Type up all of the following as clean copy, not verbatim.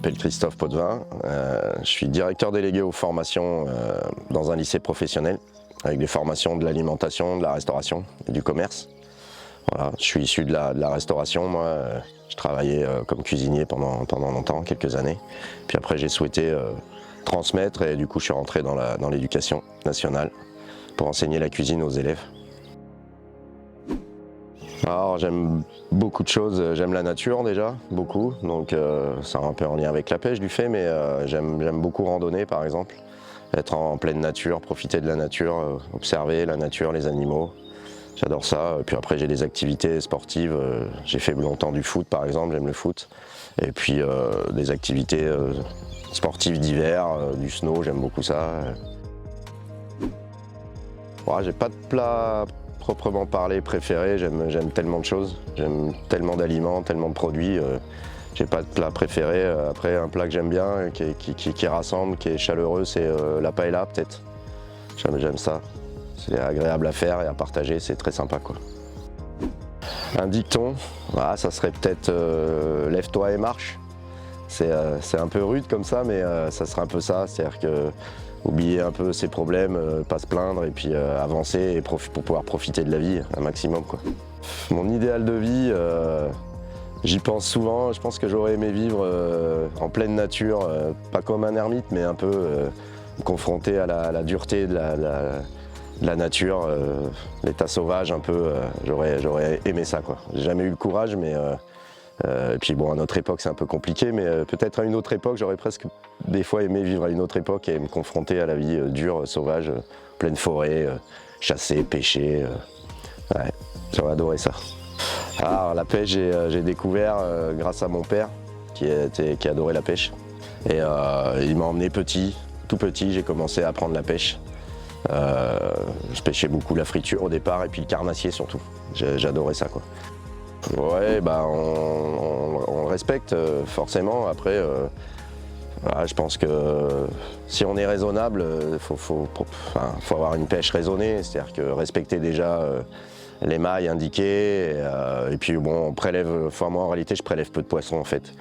m'appelle Christophe Potvin, je suis directeur délégué aux formations dans un lycée professionnel avec des formations de l'alimentation, de la restauration et du commerce. Voilà, je suis issu de la restauration, moi, je travaillais comme cuisinier pendant longtemps, quelques années. Puis après j'ai souhaité transmettre et du coup je suis rentré dans l'éducation nationale pour enseigner la cuisine aux élèves. Alors j'aime beaucoup de choses, j'aime la nature déjà, beaucoup, donc c'est un peu en lien avec la pêche du fait, mais j'aime beaucoup randonner par exemple, être en pleine nature, profiter de la nature, observer la nature, les animaux, j'adore ça. Puis après j'ai des activités sportives, j'ai fait longtemps du foot par exemple, j'aime le foot, et puis des activités sportives d'hiver, du snow, j'aime beaucoup ça. Ouais, j'ai pas de plat proprement parlé préféré, j'aime tellement de choses, j'aime tellement d'aliments, tellement de produits, j'ai pas de plat préféré. Après un plat que j'aime bien, qui rassemble, qui est chaleureux, c'est la paella peut-être. J'aime ça, c'est agréable à faire et à partager, c'est très sympa quoi. Un dicton, voilà, ça serait peut-être lève-toi et marche. C'est un peu rude comme ça, mais ça serait un peu ça, c'est-à-dire que oublier un peu ses problèmes, pas se plaindre et puis avancer et pour pouvoir profiter de la vie un maximum quoi. Mon idéal de vie, j'y pense souvent, je pense que j'aurais aimé vivre en pleine nature, pas comme un ermite mais un peu confronté à la dureté de la nature, l'état sauvage un peu, j'aurais aimé ça quoi. J'ai jamais eu le courage mais et puis bon, à notre époque c'est un peu compliqué, mais peut-être à une autre époque j'aurais presque des fois aimé vivre à une autre époque et me confronter à la vie dure, sauvage, pleine forêt, chasser, pêcher. Ouais, j'aurais adoré ça. Alors la pêche j'ai découvert grâce à mon père qui adorait la pêche. Et il m'a emmené tout petit, j'ai commencé à apprendre la pêche. Je pêchais beaucoup la friture au départ et puis le carnassier surtout. J'adorais ça quoi. Ouais, bah on respecte forcément. Après, voilà, je pense que si on est raisonnable, faut avoir une pêche raisonnée, c'est-à-dire que respecter déjà les mailles indiquées. Et puis bon, on prélève. Enfin moi en réalité, je prélève peu de poissons en fait.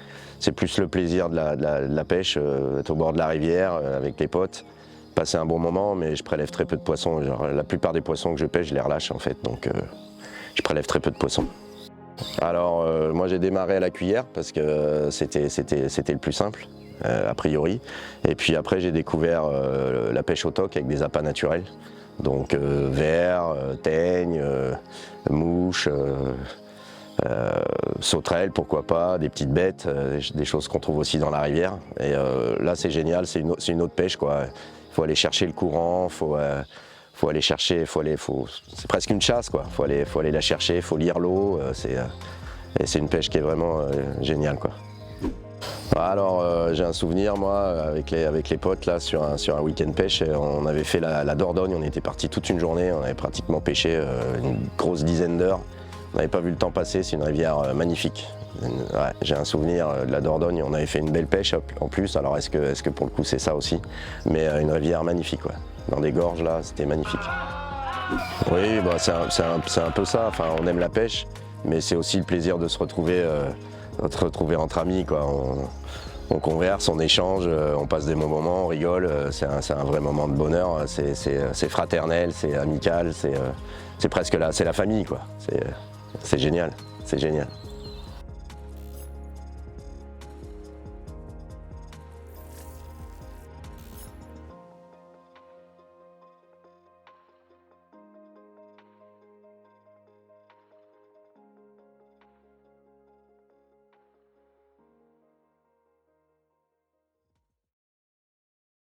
C'est plus le plaisir de la pêche, être au bord de la rivière avec les potes, passer un bon moment, mais je prélève très peu de poissons. Genre, la plupart des poissons que je pêche, je les relâche en fait, donc je prélève très peu de poissons. Alors moi j'ai démarré à la cuillère parce que c'était le plus simple a priori, et puis après j'ai découvert la pêche au toc avec des appâts naturels, donc vers, teignes, mouches, sauterelles pourquoi pas, des petites bêtes, des choses qu'on trouve aussi dans la rivière, et là c'est génial, c'est une autre pêche quoi. Il faut aller chercher le courant, faut aller chercher, c'est presque une chasse quoi. Faut aller la chercher, faut lire l'eau. Et c'est une pêche qui est vraiment géniale quoi. Alors j'ai un souvenir moi avec les potes là sur un week-end pêche. On avait fait la Dordogne, on était parti toute une journée, on avait pratiquement pêché une grosse dizaine d'heures. On n'avait pas vu le temps passer, c'est une rivière magnifique. Ouais, j'ai un souvenir de la Dordogne, on avait fait une belle pêche en plus. Alors est-ce que pour le coup c'est ça aussi? Mais une rivière magnifique ouais. Dans des gorges là, c'était magnifique. Oui, bah, c'est un peu ça, enfin, on aime la pêche, mais c'est aussi le plaisir de se retrouver entre amis quoi. On converse, on échange, on passe des bons moments, on rigole, c'est un vrai moment de bonheur, c'est fraternel, c'est amical, c'est presque là, c'est la famille quoi. C'est génial, c'est génial.